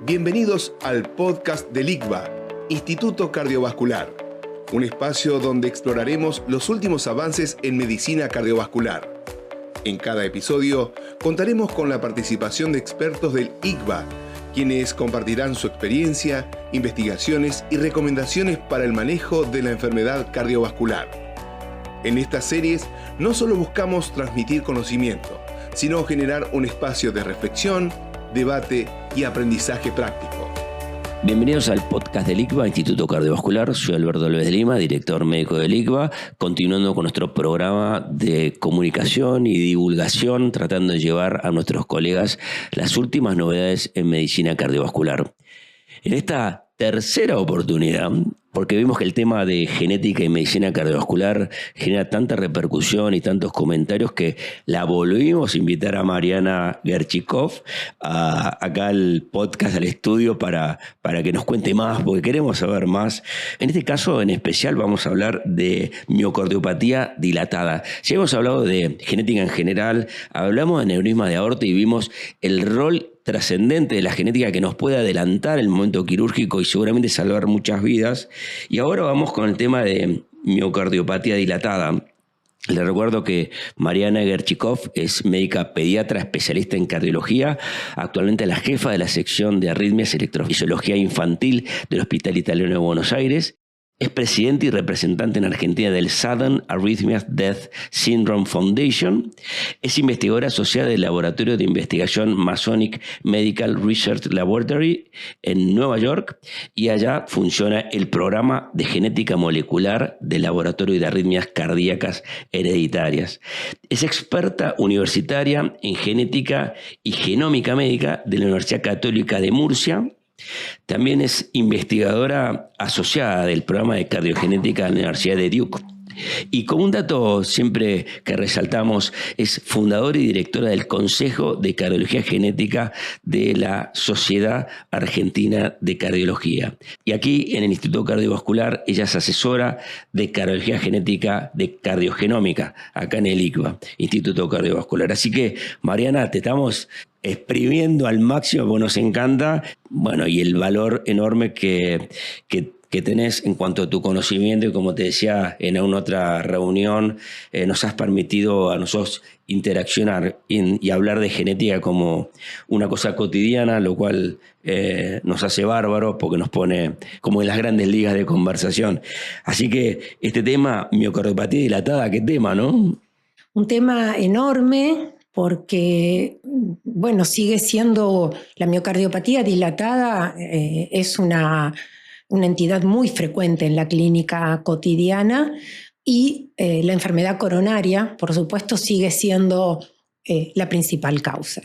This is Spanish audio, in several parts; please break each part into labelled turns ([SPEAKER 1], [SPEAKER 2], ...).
[SPEAKER 1] Bienvenidos al podcast del ICVA, Instituto Cardiovascular, un espacio donde exploraremos los últimos avances en medicina cardiovascular. En cada episodio contaremos con la participación de expertos del ICVA, quienes compartirán su experiencia, investigaciones y recomendaciones para el manejo de la enfermedad cardiovascular. En estas series no solo buscamos transmitir conocimiento, sino generar un espacio de reflexión, debate y aprendizaje práctico.
[SPEAKER 2] Bienvenidos al podcast del ICVA, Instituto Cardiovascular. Soy Alberto López de Lima, director médico del ICVA, continuando con nuestro programa de comunicación y divulgación, tratando de llevar a nuestros colegas las últimas novedades en medicina cardiovascular. En esta tercera oportunidad, porque vimos que el tema de genética y medicina cardiovascular genera tanta repercusión y tantos comentarios que la volvimos a invitar a Mariana Gerchikov acá al podcast, al estudio, para que nos cuente más, porque queremos saber más. En este caso en especial vamos a hablar de miocardiopatía dilatada. Ya hemos hablado de genética en general, hablamos de aneurisma de aorta y vimos el rol trascendente de la genética que nos puede adelantar el momento quirúrgico y seguramente salvar muchas vidas. Y ahora vamos con el tema de miocardiopatía dilatada. Les recuerdo que Mariana Gerchikov es médica pediatra especialista en cardiología, actualmente la jefa de la sección de arritmias y electrofisiología infantil del Hospital Italiano de Buenos Aires. Es presidente y representante en Argentina del Southern Arrhythmias Death Syndrome Foundation. Es investigadora asociada del Laboratorio de Investigación Masonic Medical Research Laboratory en Nueva York, y allá funciona el programa de genética molecular del Laboratorio de Arritmias Cardíacas Hereditarias. Es experta universitaria en genética y genómica médica de la Universidad Católica de Murcia. También es investigadora asociada del programa de cardiogenética de la Universidad de Duke. Y como un dato siempre que resaltamos, es fundadora y directora del Consejo de Cardiología Genética de la Sociedad Argentina de Cardiología. Y aquí en el Instituto Cardiovascular ella es asesora de Cardiología Genética de Cardiogenómica, acá en el ICVA, Instituto Cardiovascular. Así que, Mariana, te estamos exprimiendo al máximo porque nos encanta, bueno, y el valor enorme que tenés en cuanto a tu conocimiento, y como te decía en una otra reunión, nos has permitido a nosotros interaccionar y hablar de genética como una cosa cotidiana, lo cual nos hace bárbaro porque nos pone como en las grandes ligas de conversación. Así que este tema, miocardiopatía dilatada, ¿qué tema, no?
[SPEAKER 3] Un tema enorme porque, bueno, sigue siendo la miocardiopatía dilatada, es una entidad muy frecuente en la clínica cotidiana, y la enfermedad coronaria, por supuesto, sigue siendo la principal causa.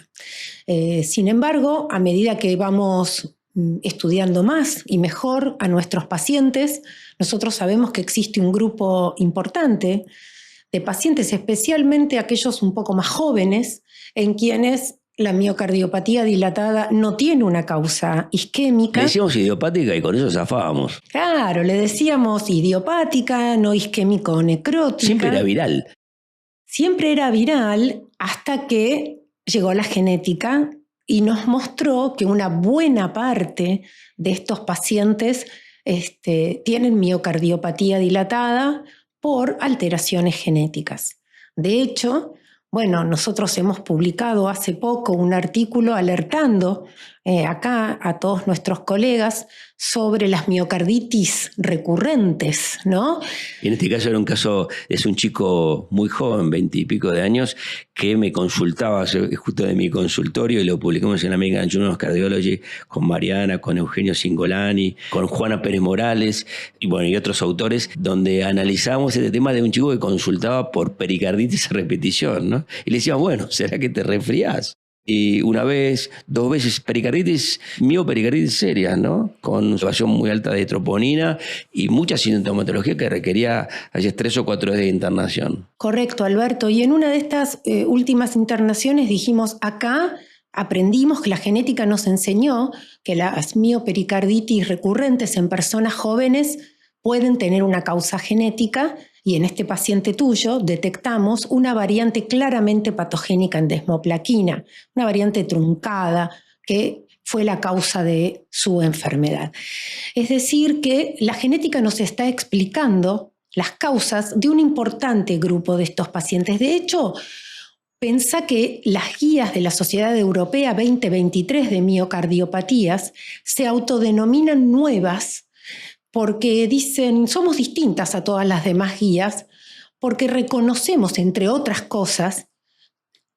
[SPEAKER 3] Sin embargo, a medida que vamos estudiando más y mejor a nuestros pacientes, nosotros sabemos que existe un grupo importante de pacientes, especialmente aquellos un poco más jóvenes, en quienes la miocardiopatía dilatada no tiene una causa isquémica.
[SPEAKER 2] Le decíamos idiopática y con eso zafábamos.
[SPEAKER 3] Claro, le decíamos idiopática, no isquémico-necrótica.
[SPEAKER 2] Siempre era viral.
[SPEAKER 3] Siempre era viral hasta que llegó la genética y nos mostró que una buena parte de estos pacientes tienen miocardiopatía dilatada por alteraciones genéticas. De hecho, bueno, nosotros hemos publicado hace poco un artículo alertando acá a todos nuestros colegas sobre las miocarditis recurrentes, ¿no?
[SPEAKER 2] Y en este caso era un caso, es un chico muy joven, 20 y pico de años, que me consultaba justo de mi consultorio, y lo publicamos en American Journal of Cardiology con Mariana, con Eugenio Cingolani, con Juana Pérez Morales y bueno, y otros autores, donde analizamos este tema de un chico que consultaba por pericarditis a repetición, ¿no? Y le decíamos, bueno, ¿será que te resfriás? Y una vez, dos veces pericarditis, miopericarditis seria, ¿no? Con una elevación muy alta de troponina y mucha sintomatología que requería 3 o 4 días de internación.
[SPEAKER 3] Correcto, Alberto. Y en una de estas últimas internaciones dijimos, acá aprendimos que la genética nos enseñó que las miopericarditis recurrentes en personas jóvenes pueden tener una causa genética, y en este paciente tuyo detectamos una variante claramente patogénica en desmoplaquina, una variante truncada que fue la causa de su enfermedad. Es decir, que la genética nos está explicando las causas de un importante grupo de estos pacientes. De hecho, pensá que las guías de la Sociedad Europea 2023 de miocardiopatías se autodenominan nuevas porque dicen, somos distintas a todas las demás guías, porque reconocemos, entre otras cosas,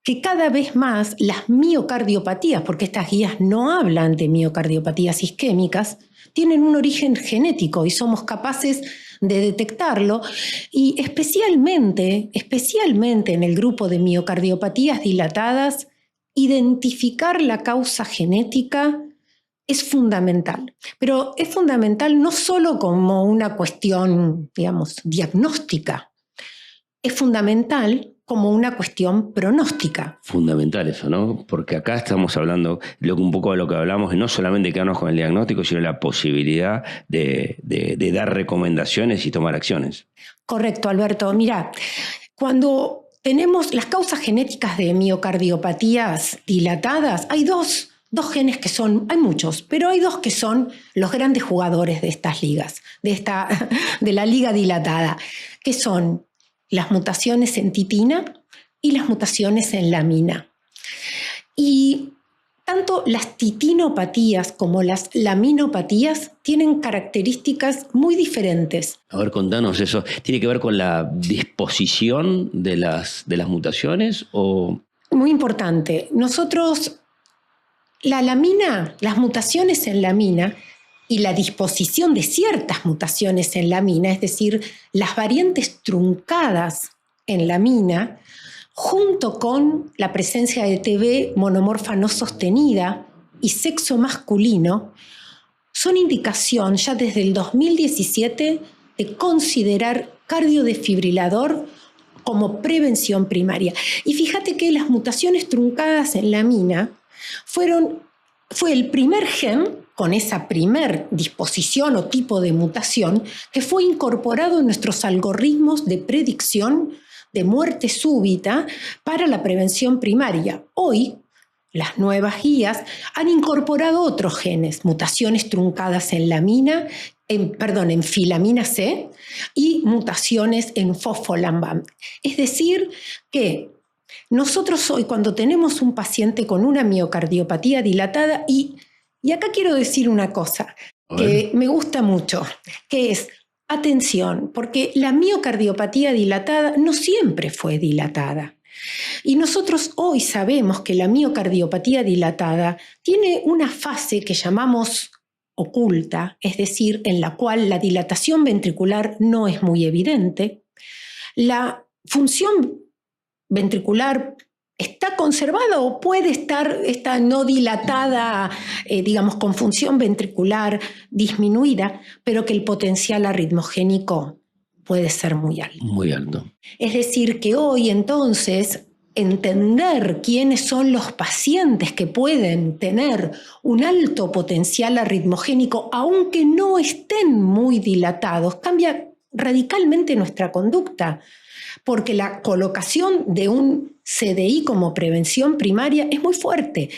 [SPEAKER 3] que cada vez más las miocardiopatías, porque estas guías no hablan de miocardiopatías isquémicas, tienen un origen genético y somos capaces de detectarlo, y especialmente en el grupo de miocardiopatías dilatadas, identificar la causa genética es fundamental. Pero es fundamental no solo como una cuestión, digamos, diagnóstica, es fundamental como una cuestión pronóstica.
[SPEAKER 2] Fundamental eso, ¿no? Porque acá estamos hablando un poco de lo que hablamos, y no solamente quedarnos con el diagnóstico, sino la posibilidad de dar recomendaciones y tomar acciones.
[SPEAKER 3] Correcto, Alberto. Mira, cuando tenemos las causas genéticas de miocardiopatías dilatadas, hay dos genes que son, hay muchos, pero hay dos que son los grandes jugadores de estas ligas, de la liga dilatada, que son las mutaciones en titina y las mutaciones en lamina. Y tanto las titinopatías como las laminopatías tienen características muy diferentes.
[SPEAKER 2] A ver, contanos eso. ¿Tiene que ver con la disposición de las mutaciones o...?
[SPEAKER 3] Muy importante. Nosotros, las mutaciones en lamina y la disposición de ciertas mutaciones en lamina, es decir, las variantes truncadas en lamina, junto con la presencia de TB monomorfa no sostenida y sexo masculino, son indicación ya desde el 2017 de considerar cardiodesfibrilador como prevención primaria. Y fíjate que las mutaciones truncadas en lamina fue el primer gen con esa primer disposición o tipo de mutación que fue incorporado en nuestros algoritmos de predicción de muerte súbita para la prevención primaria. Hoy, las nuevas guías han incorporado otros genes, mutaciones truncadas en en filamina C y mutaciones en fosfolambam. Es decir, que nosotros hoy, cuando tenemos un paciente con una miocardiopatía dilatada, y acá quiero decir una cosa que me gusta mucho, que es, atención, porque la miocardiopatía dilatada no siempre fue dilatada. Y nosotros hoy sabemos que la miocardiopatía dilatada tiene una fase que llamamos oculta, es decir, en la cual la dilatación ventricular no es muy evidente. La función ventricular ¿está conservada o puede estar esta no dilatada, con función ventricular disminuida, pero que el potencial arritmogénico puede ser muy alto?
[SPEAKER 2] Muy alto.
[SPEAKER 3] Es decir, que hoy entonces entender quiénes son los pacientes que pueden tener un alto potencial arritmogénico, aunque no estén muy dilatados, cambia radicalmente nuestra conducta. Porque la colocación de un CDI como prevención primaria es muy fuerte.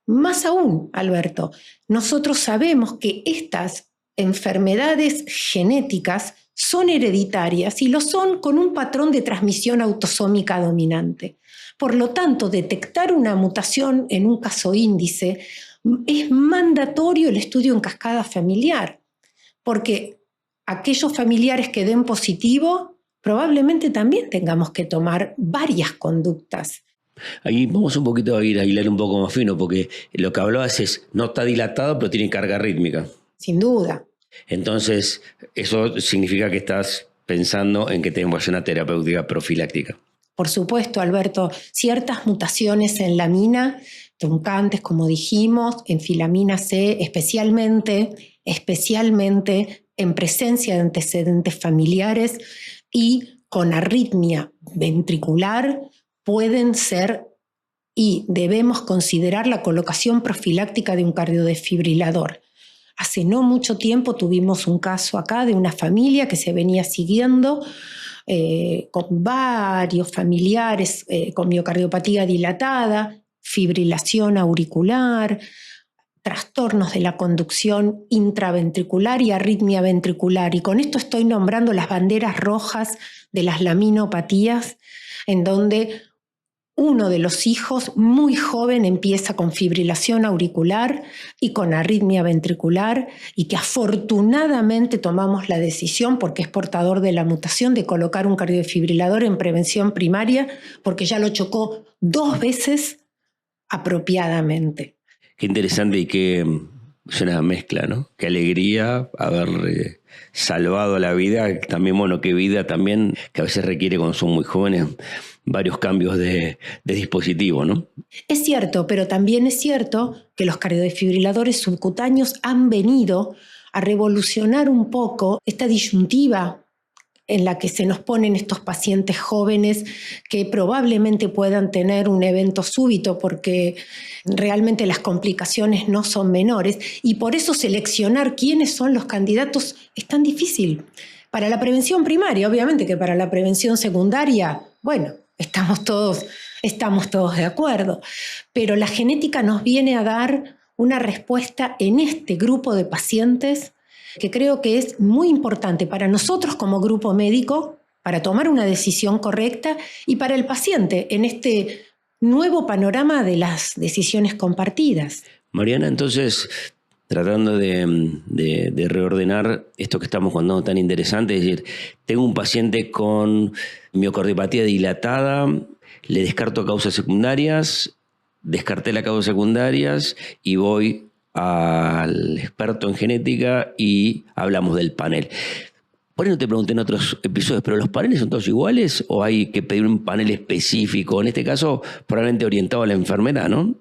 [SPEAKER 3] Más aún, Alberto, nosotros sabemos que estas enfermedades genéticas son hereditarias y lo son con un patrón de transmisión autosómica dominante. Por lo tanto, detectar una mutación en un caso índice es mandatorio el estudio en cascada familiar, porque aquellos familiares que den positivo probablemente también tengamos que tomar varias conductas.
[SPEAKER 2] Ahí vamos un poquito a ir a hilar un poco más fino, porque lo que hablabas es, no está dilatado, pero tiene carga rítmica.
[SPEAKER 3] Sin duda.
[SPEAKER 2] Entonces, eso significa que estás pensando en que tenemos una terapéutica profiláctica.
[SPEAKER 3] Por supuesto, Alberto, ciertas mutaciones en lamina, truncantes, como dijimos, en filamina C, especialmente en presencia de antecedentes familiares, y con arritmia ventricular pueden ser y debemos considerar la colocación profiláctica de un cardiodesfibrilador. Hace no mucho tiempo tuvimos un caso acá de una familia que se venía siguiendo con varios familiares con miocardiopatía dilatada, fibrilación auricular, trastornos de la conducción intraventricular y arritmia ventricular. Y con esto estoy nombrando las banderas rojas de las laminopatías, en donde uno de los hijos muy joven empieza con fibrilación auricular y con arritmia ventricular, y que afortunadamente tomamos la decisión, porque es portador de la mutación, de colocar un cardiofibrilador en prevención primaria, porque ya lo chocó 2 veces apropiadamente.
[SPEAKER 2] Qué interesante y qué es una mezcla, ¿no? Qué alegría haber salvado la vida. También, bueno, qué vida también, que a veces requiere cuando son muy jóvenes varios cambios de dispositivo, ¿no?
[SPEAKER 3] Es cierto, pero también es cierto que los cardiofibriladores subcutáneos han venido a revolucionar un poco esta disyuntiva en la que se nos ponen estos pacientes jóvenes que probablemente puedan tener un evento súbito, porque realmente las complicaciones no son menores, y por eso seleccionar quiénes son los candidatos es tan difícil. Para la prevención primaria, obviamente, que para la prevención secundaria, bueno, estamos todos de acuerdo, pero la genética nos viene a dar una respuesta en este grupo de pacientes que creo que es muy importante para nosotros como grupo médico, para tomar una decisión correcta, y para el paciente en este nuevo panorama de las decisiones compartidas.
[SPEAKER 2] Mariana, entonces, tratando de reordenar esto que estamos contando tan interesante, es decir, tengo un paciente con miocardiopatía dilatada, le descarto causas secundarias, descarté las causas secundarias y voy al experto en genética y hablamos del panel. Por eso te pregunté en otros episodios, ¿pero los paneles son todos iguales o hay que pedir un panel específico? En este caso, probablemente orientado a la enfermedad, ¿no?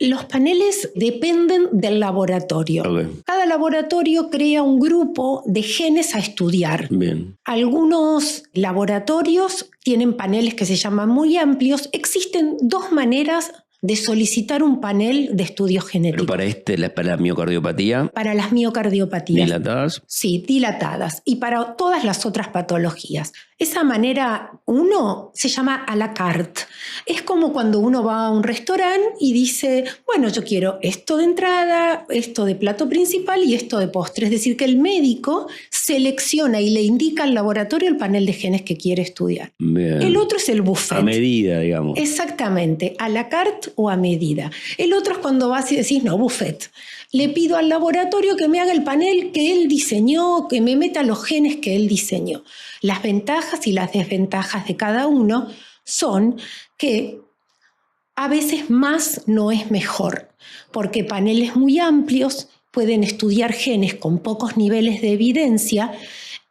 [SPEAKER 3] Los paneles dependen del laboratorio.
[SPEAKER 2] Okay.
[SPEAKER 3] Cada laboratorio crea un grupo de genes a estudiar.
[SPEAKER 2] Bien.
[SPEAKER 3] Algunos laboratorios tienen paneles que se llaman muy amplios. Existen 2 maneras de solicitar un panel de estudios genéticos.
[SPEAKER 2] Pero para la miocardiopatía.
[SPEAKER 3] Para las miocardiopatías.
[SPEAKER 2] ¿Dilatadas?
[SPEAKER 3] Sí, dilatadas. Y para todas las otras patologías. Esa manera 1 se llama à la carte. Es como cuando uno va a un restaurante y dice, bueno, yo quiero esto de entrada, esto de plato principal y esto de postre. Es decir, que el médico selecciona y le indica al laboratorio el panel de genes que quiere estudiar.
[SPEAKER 2] Bien.
[SPEAKER 3] El otro es el buffet.
[SPEAKER 2] A medida, digamos.
[SPEAKER 3] Exactamente, à la carte o a medida. El otro es cuando vas y decís, no, buffet. Le pido al laboratorio que me haga el panel que él diseñó, que me meta los genes que él diseñó. Las ventajas y las desventajas de cada uno son que a veces más no es mejor, porque paneles muy amplios pueden estudiar genes con pocos niveles de evidencia,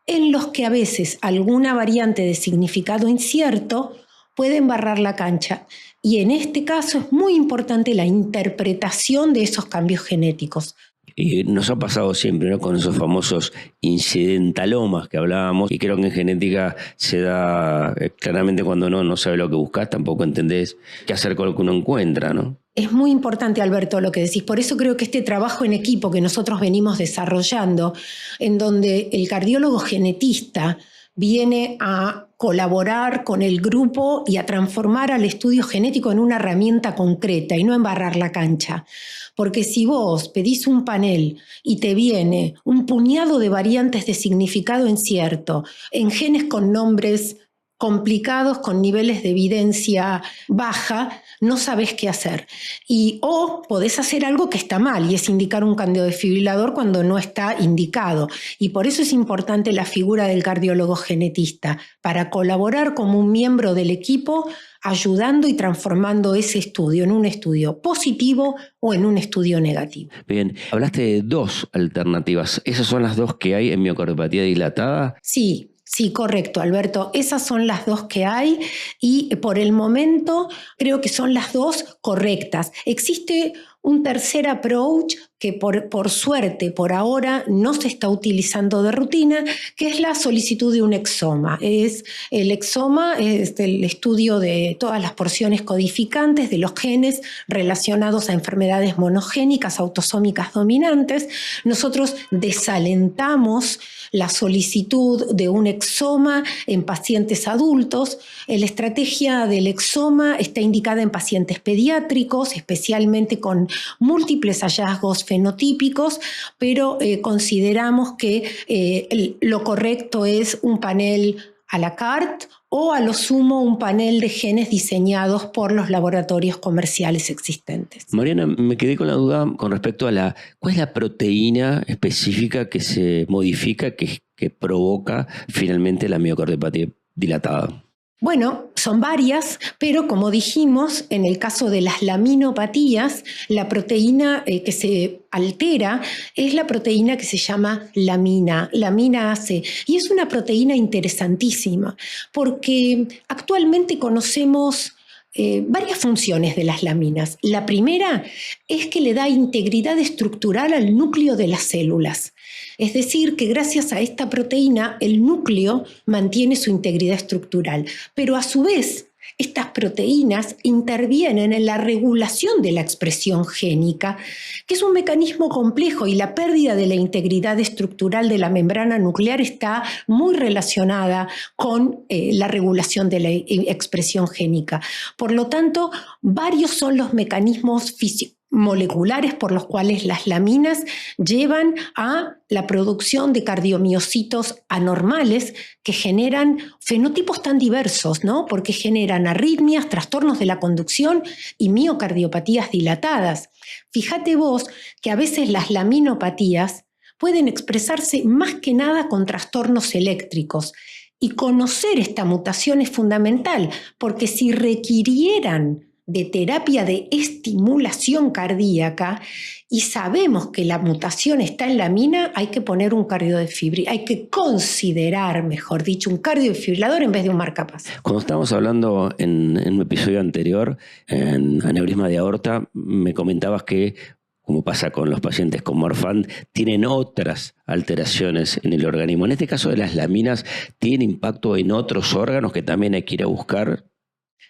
[SPEAKER 3] en los que a veces alguna variante de significado incierto puede embarrar la cancha. Y en este caso es muy importante la interpretación de esos cambios genéticos.
[SPEAKER 2] Y nos ha pasado siempre, ¿no? Con esos famosos incidentalomas que hablábamos, y creo que en genética se da claramente cuando no sabes lo que buscas, tampoco entendés qué hacer con lo que uno encuentra, ¿no?
[SPEAKER 3] Es muy importante, Alberto, lo que decís. Por eso creo que este trabajo en equipo que nosotros venimos desarrollando, en donde el cardiólogo genetista viene a colaborar con el grupo y a transformar al estudio genético en una herramienta concreta y no embarrar la cancha. Porque si vos pedís un panel y te viene un puñado de variantes de significado incierto en genes con nombres complicados, con niveles de evidencia baja, no sabés qué hacer. O podés hacer algo que está mal, y es indicar un cardiofibrilador cuando no está indicado. Y por eso es importante la figura del cardiólogo genetista, para colaborar como un miembro del equipo, ayudando y transformando ese estudio en un estudio positivo o en un estudio negativo.
[SPEAKER 2] Bien, hablaste de 2 alternativas. ¿Esas son las 2 que hay en miocardiopatía dilatada?
[SPEAKER 3] Sí, correcto, Alberto. Esas son las 2 que hay, y por el momento creo que son las 2 correctas. Existe un tercer approach que por suerte, por ahora, no se está utilizando de rutina, que es la solicitud de un exoma. El exoma es el estudio de todas las porciones codificantes de los genes relacionados a enfermedades monogénicas autosómicas dominantes. Nosotros desalentamos la solicitud de un exoma en pacientes adultos. La estrategia del exoma está indicada en pacientes pediátricos, especialmente con múltiples hallazgos fenotípicos, pero consideramos que lo correcto es un panel a la carte o a lo sumo un panel de genes diseñados por los laboratorios comerciales existentes.
[SPEAKER 2] Mariana, me quedé con la duda con respecto a ¿cuál es la proteína específica que se modifica, que provoca finalmente la miocardiopatía dilatada?
[SPEAKER 3] Bueno, son varias, pero como dijimos, en el caso de las laminopatías, la proteína que se altera es la proteína que se llama lamina AC. Y es una proteína interesantísima, porque actualmente conocemos varias funciones de las laminas. La primera es que le da integridad estructural al núcleo de las células. Es decir, que gracias a esta proteína el núcleo mantiene su integridad estructural, pero a su vez estas proteínas intervienen en la regulación de la expresión génica, que es un mecanismo complejo y la pérdida de la integridad estructural de la membrana nuclear está muy relacionada con la regulación de la expresión génica. Por lo tanto, varios son los mecanismos moleculares por los cuales las laminas llevan a la producción de cardiomiocitos anormales que generan fenotipos tan diversos, ¿no? Porque generan arritmias, trastornos de la conducción y miocardiopatías dilatadas. Fíjate vos que a veces las laminopatías pueden expresarse más que nada con trastornos eléctricos. Y conocer esta mutación es fundamental, porque si requirieran de terapia de estimulación cardíaca y sabemos que la mutación está en lamina, hay que poner un cardiodefibrilador, hay que considerar, mejor dicho, un cardiodefibrilador en vez de un marcapasos.
[SPEAKER 2] Cuando estábamos hablando en un episodio anterior, en aneurisma de aorta, me comentabas que, como pasa con los pacientes con Marfan, tienen otras alteraciones en el organismo. En este caso de las laminas, ¿tiene impacto en otros órganos que también hay que ir a buscar?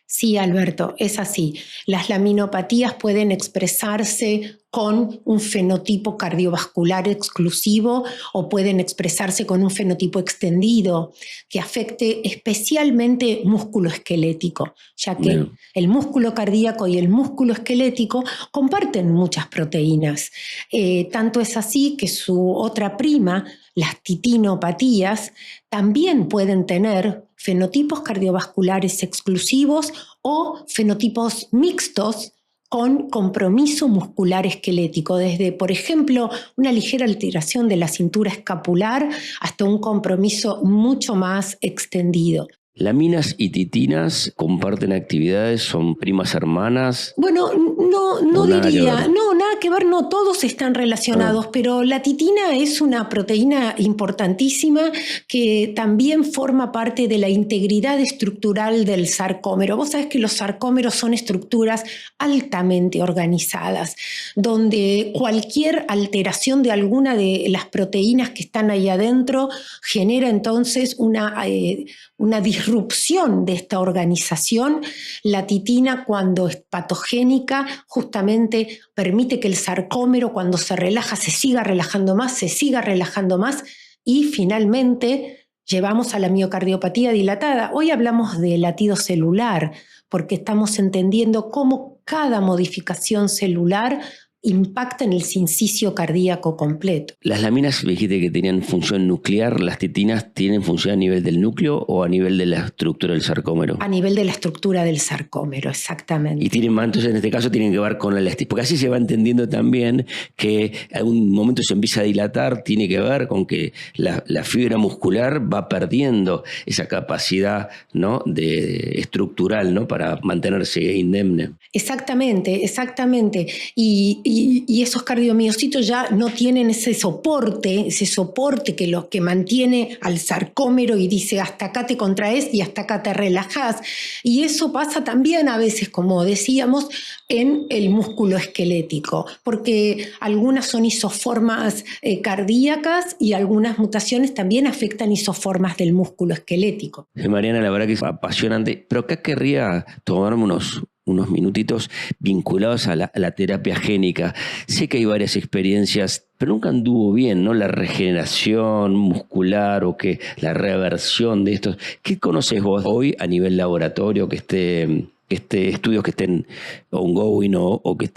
[SPEAKER 3] Sí, Alberto, es así. Las laminopatías pueden expresarse con un fenotipo cardiovascular exclusivo o pueden expresarse con un fenotipo extendido que afecte especialmente músculo esquelético, ya que el músculo cardíaco y el músculo esquelético comparten muchas proteínas. Tanto es así que su otra prima, las titinopatías, también pueden tener fenotipos cardiovasculares exclusivos o fenotipos mixtos con compromiso muscular esquelético, desde, por ejemplo, una ligera alteración de la cintura escapular hasta un compromiso mucho más extendido.
[SPEAKER 2] ¿Laminas y titinas comparten actividades? ¿Son primas hermanas?
[SPEAKER 3] Bueno, no diría, nada que ver, no, todos están relacionados, pero la titina es una proteína importantísima que también forma parte de la integridad estructural del sarcómero. Vos sabés que los sarcómeros son estructuras altamente organizadas, donde cualquier alteración de alguna de las proteínas que están ahí adentro genera entonces una disrupción de esta organización. La titina, cuando es patogénica, justamente permite que el sarcómero, cuando se relaja, se siga relajando más y finalmente llevamos a la miocardiopatía dilatada. Hoy hablamos de latido celular porque estamos entendiendo cómo cada modificación celular impacta en el sincicio cardíaco completo.
[SPEAKER 2] Las laminas, dijiste que tenían función nuclear, ¿las titinas tienen función a nivel del núcleo o a nivel de la estructura del sarcómero?
[SPEAKER 3] A nivel de la estructura del sarcómero, exactamente.
[SPEAKER 2] Y tienen, entonces en este caso tienen que ver con la elasticidad, porque así se va entendiendo también que en algún momento se empieza a dilatar, tiene que ver con que la fibra muscular va perdiendo esa capacidad, ¿no?, estructural, ¿no?, para mantenerse indemne.
[SPEAKER 3] Exactamente. Y esos cardiomiocitos ya no tienen ese soporte que mantiene al sarcómero y dice hasta acá te contraes y hasta acá te relajás. Y eso pasa también a veces, como decíamos, en el músculo esquelético, porque algunas son isoformas cardíacas y algunas mutaciones también afectan isoformas del músculo esquelético.
[SPEAKER 2] Mariana, la verdad que es apasionante, pero acá querría tomarme unos minutitos vinculados a la terapia génica. Sé que hay varias experiencias, pero nunca anduvo bien, ¿no?, la regeneración muscular o que la reversión de estos. ¿Qué conoces vos hoy a nivel laboratorio que esté estudios que estén ongoing o que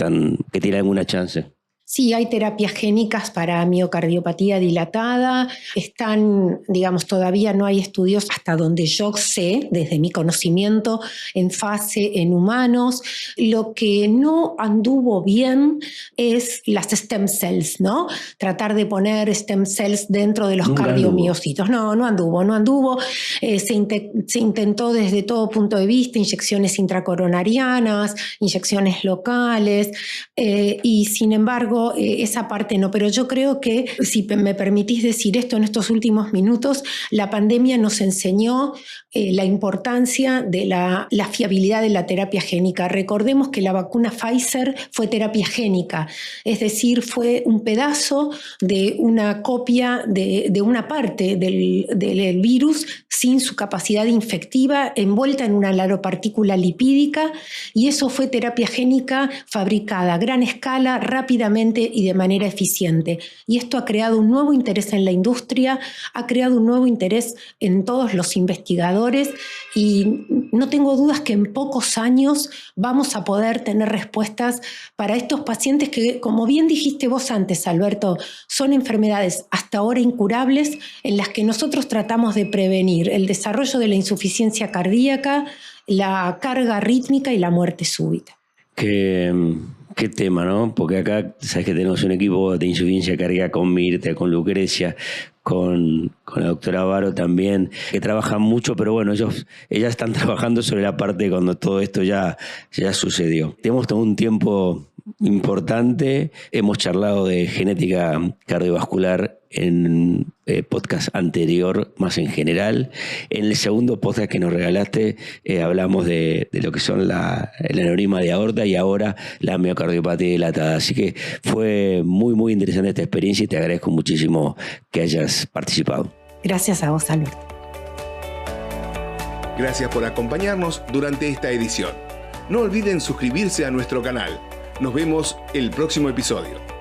[SPEAKER 2] tienen alguna chance.
[SPEAKER 3] Sí, hay terapias génicas para miocardiopatía dilatada. Están, digamos, todavía no hay estudios hasta donde yo sé, desde mi conocimiento, en fase en humanos. Lo que no anduvo bien es las stem cells, ¿no? Tratar de poner stem cells dentro de los cardiomiocitos. No anduvo. Se intentó desde todo punto de vista, inyecciones intracoronarianas, inyecciones locales, y sin embargo, esa parte no, pero yo creo que, si me permitís decir esto en estos últimos minutos, la pandemia nos enseñó la importancia de la fiabilidad de la terapia génica. Recordemos que la vacuna Pfizer fue terapia génica, es decir, fue un pedazo de una copia de una parte del virus sin su capacidad infectiva, envuelta en una nanopartícula lipídica, y eso fue terapia génica fabricada a gran escala, rápidamente y de manera eficiente. Y esto ha creado un nuevo interés en la industria, ha creado un nuevo interés en todos los investigadores, y no tengo dudas que en pocos años vamos a poder tener respuestas para estos pacientes que, como bien dijiste vos antes, Alberto, son enfermedades hasta ahora incurables en las que nosotros tratamos de prevenir el desarrollo de la insuficiencia cardíaca, la carga rítmica y la muerte súbita.
[SPEAKER 2] Qué tema, ¿no? Porque acá, sabes que tenemos un equipo de insuficiencia cardíaca con Mirta, con Lucrecia, con la doctora Varo también, que trabajan mucho, pero bueno, ellas están trabajando sobre la parte cuando todo esto ya sucedió. Tenemos todo un tiempo importante. Hemos charlado de genética cardiovascular en podcast anterior, más en general. En el segundo podcast que nos regalaste hablamos de lo que son el aneurisma de aorta y ahora la miocardiopatía dilatada. Así que fue muy, muy interesante esta experiencia y te agradezco muchísimo que hayas participado.
[SPEAKER 3] Gracias a vos, Alberto.
[SPEAKER 1] Gracias por acompañarnos durante esta edición. No olviden suscribirse a nuestro canal. Nos vemos el próximo episodio.